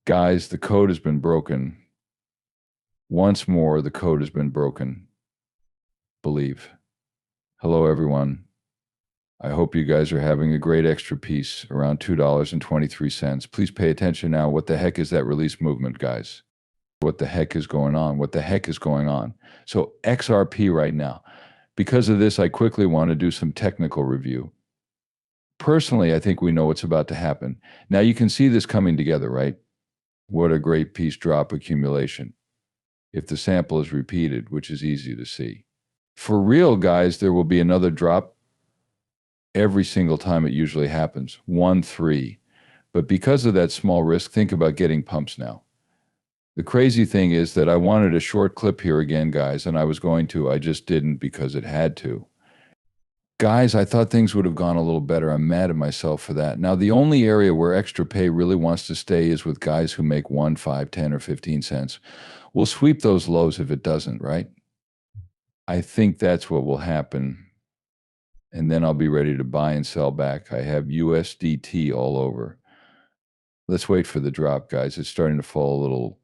Guys, the code has been broken. Once more, the code has been broken. Believe. Hello, everyone. I hope you guys are having a great extra piece around $2.23. Please pay attention now. What the heck is that release movement, guys? What the heck is going on? What the heck is going on? So XRP right now. Because of this, I quickly want to do some technical review. Personally, I think we know what's about to happen. Now you can see this coming together, right? What a great piece drop accumulation. If the sample is repeated, which is easy to see. For real, guys, there will be another drop every single time it usually happens. 1, 3. But because of that small risk, think about getting pumps now. The crazy thing is that I wanted a short clip here again, guys, and I was going to. I just didn't because it had to. Guys, I thought things would have gone a little better. I'm mad at myself for that. Now, the only area where extra pay really wants to stay is with guys who make 1, 5, 10, or 15 cents. We'll sweep those lows if it doesn't, right? I think that's what will happen. And then I'll be ready to buy and sell back. I have USDT all over. Let's wait for the drop, guys. It's starting to fall a little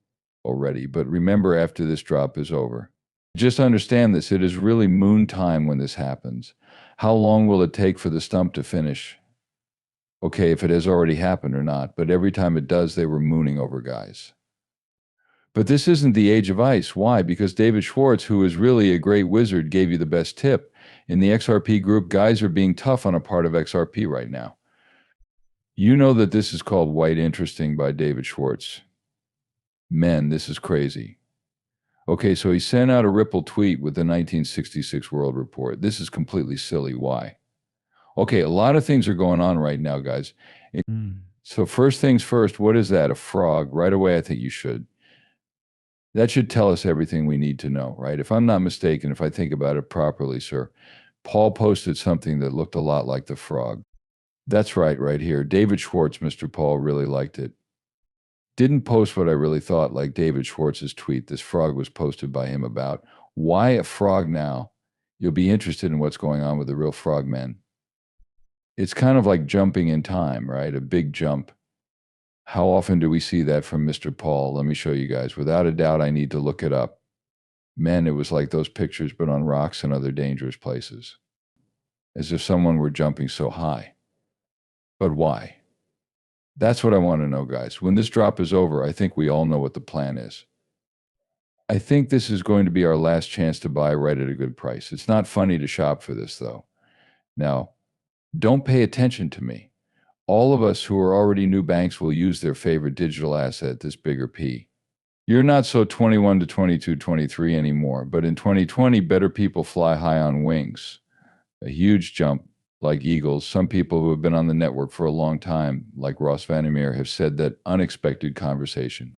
already. But remember, after this drop is over, just understand this. It is really moon time when this happens. How long will it take for the stump to finish? Okay, if it has already happened or not. But every time it does, they were mooning over, guys. But this isn't the age of ice. Why? Because David Schwartz, who is really a great wizard, gave you the best tip. In the XRP group, guys are being tough on a part of XRP right now. You know that this is called White Interesting by David Schwartz. Men, this is crazy. Okay, so he sent out a Ripple tweet with the 1966 World Report. This is completely silly. Why? Okay, a lot of things are going on right now, guys. So first things first, what is that? A frog? Right away, I think you should. That should tell us everything we need to know, right? If I'm not mistaken, if I think about it properly, sir, Paul posted something that looked a lot like the frog. That's right here. David Schwartz, Mr. Paul, really liked it. Didn't post what I really thought, like David Schwartz's tweet. This frog was posted by him about why a frog now. You'll be interested in what's going on with the real frogmen. It's kind of like jumping in time, right? A big jump. How often do we see that from Mr. Paul? Let me show you guys. Without a doubt, I need to look it up. Men, it was like those pictures, but on rocks and other dangerous places. As if someone were jumping so high. But why? That's what I want to know, guys. When this drop is over, I think we all know what the plan is. I think this is going to be our last chance to buy right at a good price. It's not funny to shop for this, though. Now, don't pay attention to me. All of us who are already new banks will use their favorite digital asset, this bigger P. You're not so 21 to 22, 23 anymore, but in 2020, better people fly high on wings. A huge jump, like eagles. Some people who have been on the network for a long time, like Ross Vandermeer, have said that unexpected conversation.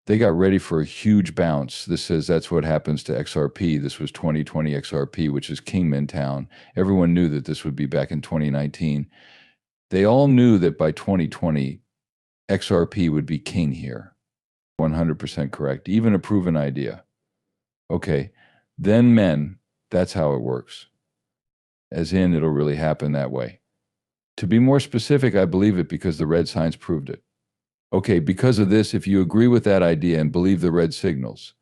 They got ready for a huge bounce. This says that's what happens to XRP. This was 2020 XRP, which is Kingman Town. Everyone knew that this would be back in 2019. They all knew that by 2020, XRP would be king here. 100% correct. Even a proven idea. Okay, then men, that's how it works. As in, it'll really happen that way. To be more specific, I believe it because the red signs proved it. Okay, because of this, if you agree with that idea and believe the red signals,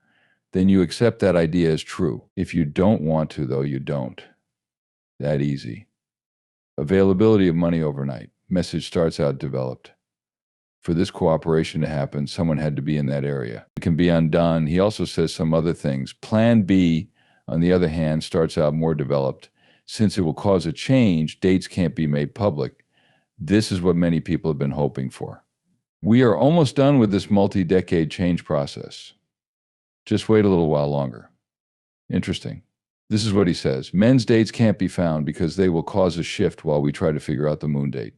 then you accept that idea as true. If you don't want to, though, you don't. That easy. Availability of money overnight. Message starts out developed. For this cooperation to happen, someone had to be in that area. It can be undone. He also says some other things. Plan B, on the other hand, starts out more developed. Since it will cause a change, dates can't be made public. This is what many people have been hoping for. We are almost done with this multi-decade change process. Just wait a little while longer. Interesting. This is what he says. Men's dates can't be found because they will cause a shift while we try to figure out the moon date.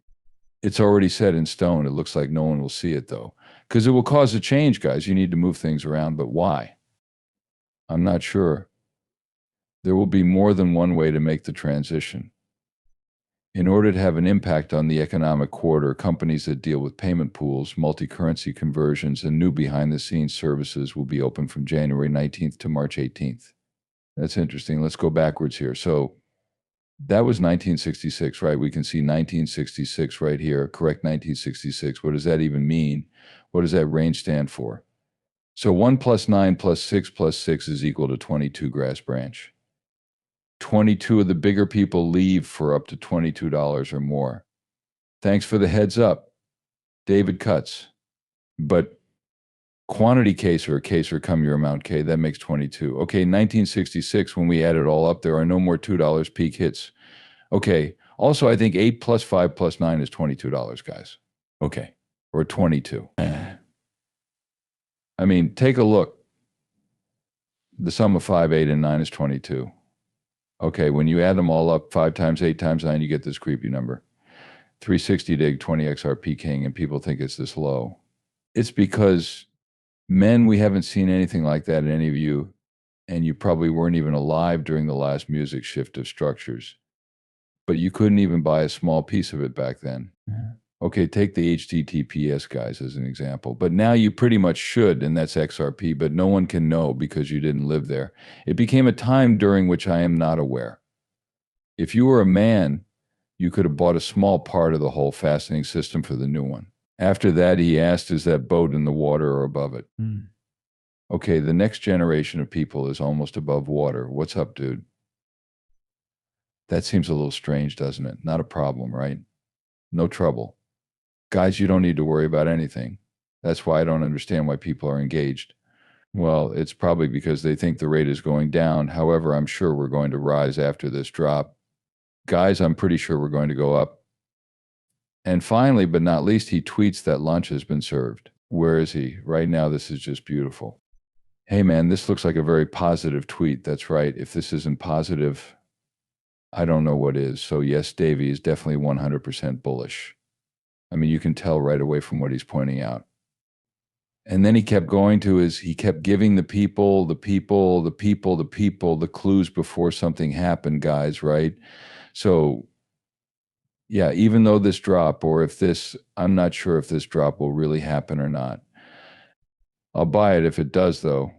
It's already set in stone. It looks like no one will see it, though. Because it will cause a change, guys. You need to move things around, but why? I'm not sure. There will be more than one way to make the transition. In order to have an impact on the economic quarter, companies that deal with payment pools, multi-currency conversions, and new behind-the-scenes services will be open from January 19th to March 18th. That's interesting. Let's go backwards here. So that was 1966, right? We can see 1966 right here. Correct 1966. What does that even mean? What does that range stand for? So 1 plus 9 plus 6 plus 6 is equal to 22 grass branch. 22 of the bigger people leave for up to $22 or more. Thanks for the heads up, David Cutts. But quantity case or come your amount K, that makes 22. Okay, 1966, when we add it all up, there are no more $2 peak hits. Okay, also I think 8 plus 5 plus 9 is $22, guys. Okay, or 22. I mean, take a look. The sum of 5, 8, and 9 is 22. Okay, when you add them all up, 5 times 8 times 9, you get this creepy number. 360 dig, 20 XRP king, and people think it's this low. It's because, men, we haven't seen anything like that in any of you, and you probably weren't even alive during the last music shift of structures. But you couldn't even buy a small piece of it back then. Okay, take the HTTPS guys as an example. But now you pretty much should, and that's XRP, but no one can know because you didn't live there. It became a time during which I am not aware. If you were a man, you could have bought a small part of the whole fastening system for the new one. After that, he asked, is that boat in the water or above it? Okay, the next generation of people is almost above water. What's up, dude? That seems a little strange, doesn't it? Not a problem, right? No trouble. Guys, you don't need to worry about anything. That's why I don't understand why people are engaged. Well, it's probably because they think the rate is going down. However, I'm sure we're going to rise after this drop. Guys, I'm pretty sure we're going to go up. And finally, but not least, he tweets that lunch has been served. Where is he? Right now, this is just beautiful. Hey, man, this looks like a very positive tweet. That's right. If this isn't positive, I don't know what is. So yes, Davey is definitely 100% bullish. I mean, you can tell right away from what he's pointing out. And then he kept going to he kept giving the people the clues before something happened, guys, right? So, yeah, even though this drop, or if this, I'm not sure if this drop will really happen or not. I'll buy it if it does, though.